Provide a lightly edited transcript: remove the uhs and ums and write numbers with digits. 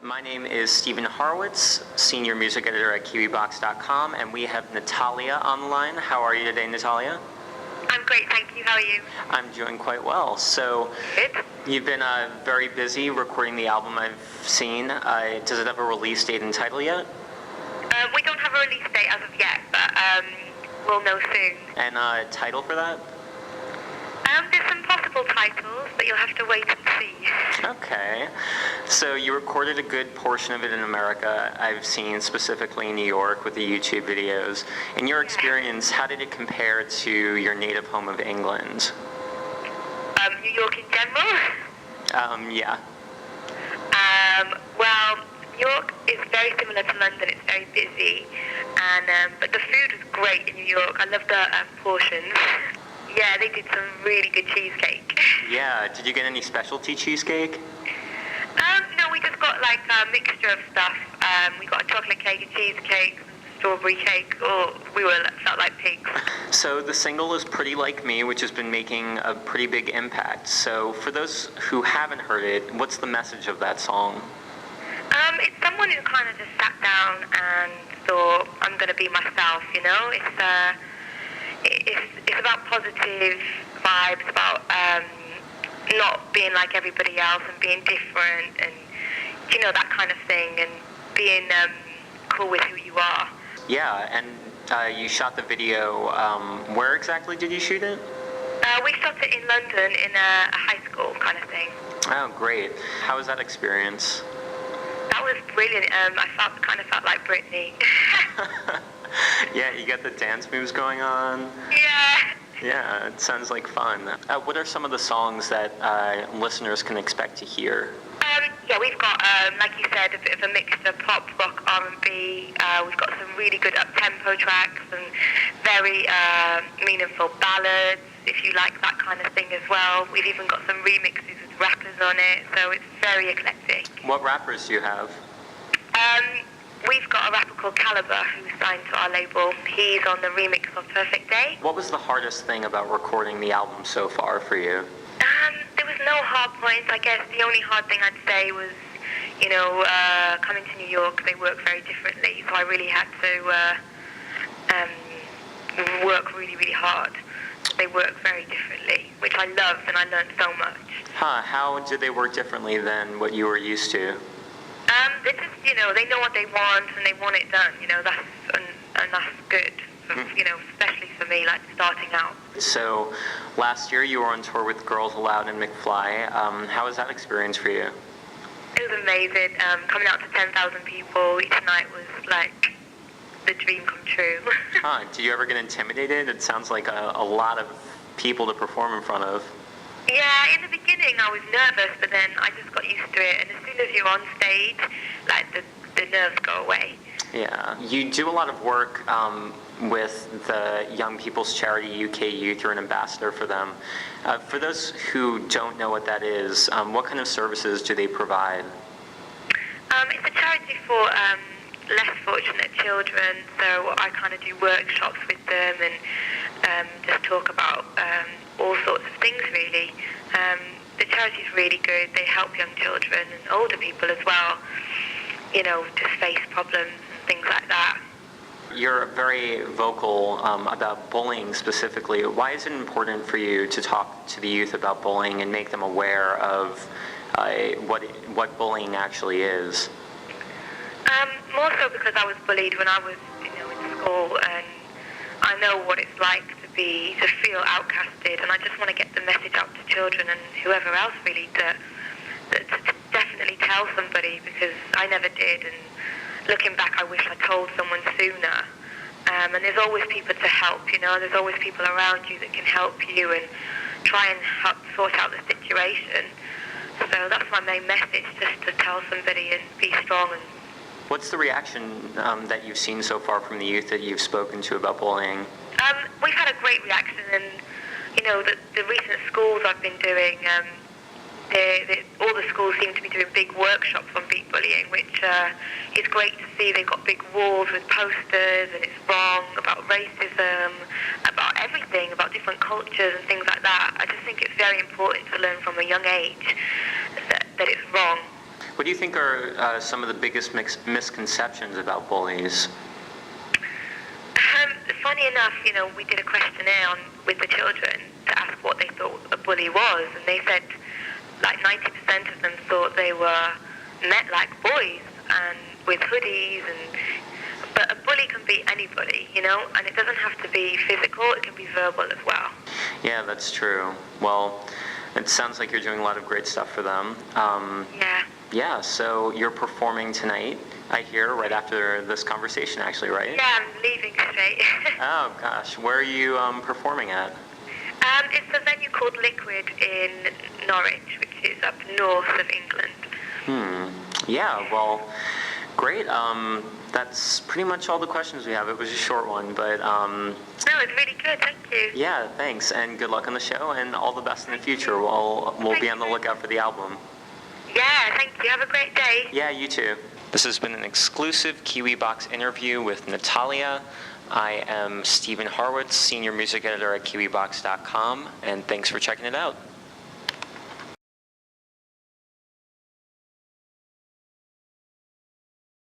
My name is Steven Horowitz, Senior Music Editor at Kiwibox.com, and we have Natalia on the line. How are you today, Natalia? I'm great, thank you. How are you? I'm doing quite well. So, Good. you've been very busy recording the album I've seen. Does it have a release date and title yet? We don't have a release date as of yet, but we'll know soon. And title for that? There's some possible titles, but you'll have to wait and see. Okay. So you recorded a good portion of it in America, I've seen, specifically in New York with the YouTube videos. In your experience, how did it compare to your native home of England? New York in general? Yeah. Well, New York is very similar to London. It's very busy, and but the food was great in New York. I loved the portions. Yeah, they did some really good cheesecake. Yeah, did you get any specialty cheesecake? No, we just got like a mixture of stuff. We got a chocolate cake, a cheesecake, some strawberry cake. Oh, we felt like pigs. So the single is Pretty Like Me, which has been making a pretty big impact. So for those who haven't heard it, what's the message of that song? It's someone who kind of just sat down and thought, I'm going to be myself, you know? It's about positive vibes, about not being like everybody else and being different and, you know, that kind of thing, and being cool with who you are. Yeah, and you shot the video. Where exactly did you shoot it? We shot it in London in a high school kind of thing. Oh, great. How was that experience? That was brilliant. I kind of felt like Britney. Yeah, you got the dance moves going on. Yeah. Yeah, it sounds like fun. What are some of the songs that listeners can expect to hear? Yeah, we've got, like you said, a bit of a mixture, pop, rock, R&B. We've got some really good up-tempo tracks and very meaningful ballads, if you like that kind of thing as well. We've even got some remixes with rappers on it, so it's very eclectic. What rappers do you have? We've got a rapper called Caliber who's signed to our label. He's on the remix of Perfect Day. What was the hardest thing about recording the album so far for you? There was no hard points. I guess the only hard thing I'd say was, you know, coming to New York, they work very differently. So I really had to work really, really hard. They work very differently, which I loved and I learned so much. How did they work differently than what you were used to? They just, you know, they know what they want and they want it done. You know, that's good. You know, especially for me, like starting out. So, last year you were on tour with Girls Aloud and McFly. How was that experience for you? It was amazing. Coming out to 10,000 people each night was like the dream come true. Did you ever get intimidated? It sounds like a lot of people to perform in front of. Yeah, in the beginning I was nervous, but then I just got used to it. And as soon as you're on stage, like the nerves go away. Yeah, you do a lot of work with the Young People's Charity UK Youth. You're an ambassador for them. For those who don't know what that is, what kind of services do they provide? It's a charity for less fortunate children, so I kind of do workshops with them and just talk about all sorts of things, really. The charity is really good. They help young children and older people as well, you know, just face problems and things like that. You're very vocal about bullying specifically. Why is it important for you to talk to the youth about bullying and make them aware of what bullying actually is? More so because I was bullied when I was, you know, in school, and I know what it's like to feel outcasted, and I just want to get the message out to children and whoever else really to definitely tell somebody, because I never did, and looking back I wish I told someone sooner. And there's always people to help, you know, there's always people around you that can help you and try and help sort out the situation. So that's my main message, just to tell somebody and be strong. And what's the reaction that you've seen so far from the youth that you've spoken to about bullying? We've had a great reaction, and you know, the recent schools I've been doing, all the schools seem to be doing big workshops on beat bullying, which is great to see. They've got big walls with posters, and it's wrong about racism, about everything, about different cultures and things like that. I just think it's very important to learn from a young age that it's wrong. What do you think are some of the biggest misconceptions about bullies? Funny enough, we did a questionnaire with the children to ask what they thought a bully was, and they said like 90% of them thought they were met like boys and with hoodies, but a bully can be anybody, and it doesn't have to be physical, it can be verbal as well. Yeah, that's true. Well, it sounds like you're doing a lot of great stuff for them. Yeah. Yeah, so you're performing tonight, I hear, right after this conversation, actually, right? Yeah, I'm leaving straight. Oh, gosh. Where are you performing at? It's a venue called Liquid in Norwich, which is up north of England. Yeah, well, great. That's pretty much all the questions we have. It was a short one, but... No, it's really good. Thank you. Yeah, thanks, and good luck on the show, and all the best in the future. We'll be on the lookout for the album. Yeah, thank you. Have a great day. Yeah, you too. This has been an exclusive Kiwibox interview with Natalia. I am Steven Harwitz, Senior Music Editor at Kiwibox.com, and thanks for checking it out.